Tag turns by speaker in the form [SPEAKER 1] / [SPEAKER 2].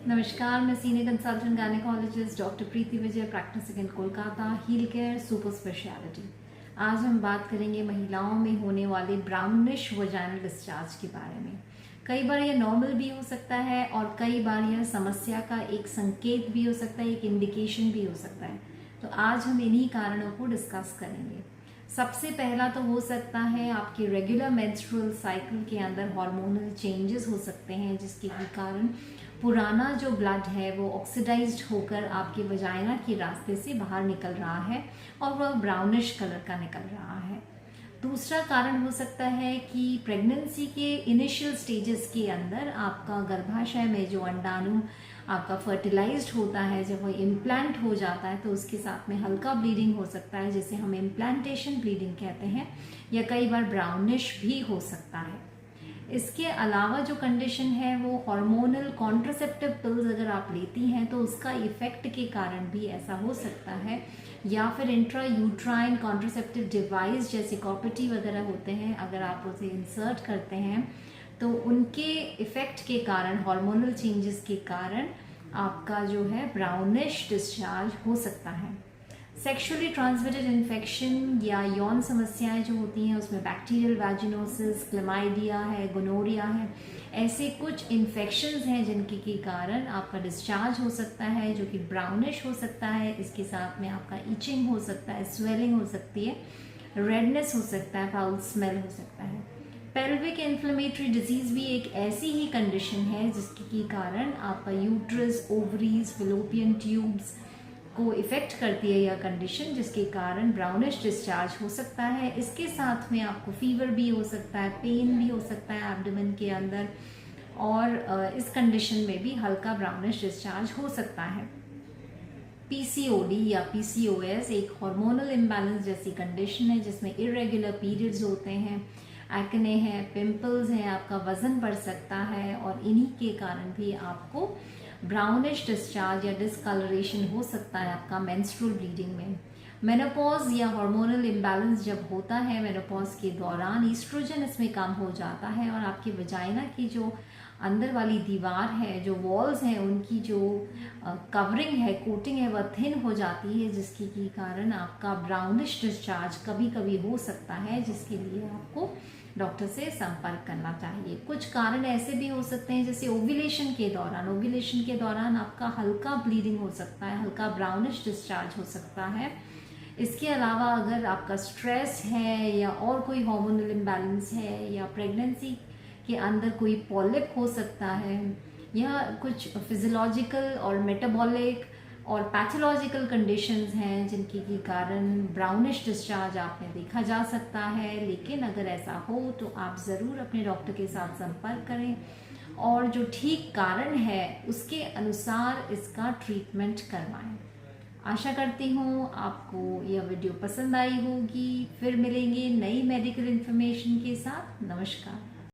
[SPEAKER 1] नमस्कार, मैं senior consultant gynaecologist doctor Preeti Vijay, practising in Kolkata, heal care super speciality. आज हम बात करेंगे महिलाओं में होने वाले ब्राउनिश वजाइनल डिस्चार्ज के बारे में। कई बार यह नॉर्मल भी हो सकता है और कई बार यह समस्या का एक संकेत भी हो सकता है, एक इंडिकेशन भी हो सकता है। तो आज हम इन्हीं कारणों को डिस्कस करेंगे। सबसे पहला तो हो सकता है आपके रेगुलर मेंस्ट्रुअल साइकिल के अंदर हार्मोनल चेंजेस हो सकते हैं, जिसके कारण पुराना जो ब्लड है वो ऑक्सीडाइज्ड होकर आपके वजाइना के रास्ते से बाहर निकल रहा है और वह ब्राउनिश कलर का निकल रहा है। दूसरा कारण हो सकता है कि प्रेगनेंसी के इनिशियल स्टेजेस के अंदर आपका गर्भाशय में जो अंडाणु आपका फर्टिलाइज्ड होता है, जब वो इम्प्लांट हो जाता है तो उसके साथ में हल्का ब्लीडिंग हो सकता है, जिसे हम इम्प्लांटेशन ब्लीडिंग कहते हैं, या कई बार ब्राउनिश भी हो सकता है। इसके अलावा जो कंडीशन है वो हार्मोनल कॉन्ट्रासेप्टिव पिल्स अगर आप लेती हैं तो उसका इफेक्ट के कारण भी ऐसा हो सकता है, या फिर इंट्रा यूट्राइन कॉन्ट्रासेप्टिव डिवाइस जैसे कॉपर्टी वगैरह होते हैं, अगर आप उसे इंसर्ट करते हैं तो उनके इफेक्ट के कारण, हार्मोनल चेंजेस के कारण आपका जो है ब्राउनिश डिस्चार्ज हो सकता है। सेक्सुअली ट्रांसमिटेड इन्फेक्शन या यौन समस्याएं जो होती हैं उसमें बैक्टीरियल वैजिनोसिस, क्लेमाइडिया है, गोनोरिया है, ऐसे कुछ इन्फेक्शंस हैं जिनके के कारण आपका डिस्चार्ज हो सकता है, जो कि ब्राउनिश हो सकता है। इसके साथ में आपका इचिंग हो सकता है, स्वेलिंग हो सकती है, रेडनेस हो सकता है, फाउल स्मेल हो सकता है। पेल्विक इन्फ्लेमेटरी डिजीज भी एक ऐसी ही कंडीशन है जिसके कारण आपका यूट्रस, ओवरीज, फिलोपियन ट्यूब्स को इफेक्ट करती है यह कंडीशन, जिसके कारण ब्राउनिश डिस्चार्ज हो सकता है। इसके साथ में आपको फीवर भी हो सकता है, पेन भी हो सकता है एब्डोमेन के अंदर, और इस कंडीशन में भी हल्का ब्राउनिश डिस्चार्ज हो सकता है। पीसीओडी या पीसीओएस एक हार्मोनल इम्बैलेंस जैसी कंडीशन है जिसमें इरेगुलर पीरियड्स होते हैं, एक्ने है, पिंपल्स हैं, आपका वजन बढ़ सकता है, और इन्हीं के कारण भी आपको ब्राउनिश डिस्चार्ज या डिस्कलरेशन हो सकता है आपका मेंस्ट्रुअल ब्लीडिंग में। मेनोपॉज या हार्मोनल इम्बैलेंस जब होता है, मेनोपॉज के दौरान ईस्ट्रोजन इसमें कम हो जाता है और आपके वजाइना की जो अंदर वाली दीवार है, जो वॉल्स हैं, उनकी जो कवरिंग है, कोटिंग है, वह थिन हो जाती है, जिसके के कारण आपका ब्राउनिश डिस्चार्ज कभी कभी हो सकता है, जिसके लिए आपको डॉक्टर से संपर्क करना चाहिए। कुछ कारण ऐसे भी हो सकते हैं जैसे ओव्यूलेशन के दौरान आपका हल्का ब्लीडिंग हो सकता है, हल्का ब्राउनिश डिस्चार्ज हो सकता है। इसके अलावा अगर आपका स्ट्रेस है या और कोई हार्मोनल इम्बैलेंस है, या प्रेगनेंसी के अंदर कोई पॉलिप हो सकता है, या कुछ फिजियोलॉजिकल और मेटाबॉलिक और पैथोलॉजिकल कंडीशंस हैं जिनके के कारण ब्राउनिश डिस्चार्ज आपने देखा जा सकता है। लेकिन अगर ऐसा हो तो आप ज़रूर अपने डॉक्टर के साथ संपर्क करें और जो ठीक कारण है उसके अनुसार इसका ट्रीटमेंट करवाएं। आशा करती हूँ आपको यह वीडियो पसंद आई होगी। फिर मिलेंगे नई मेडिकल इन्फॉर्मेशन के साथ। नमस्कार।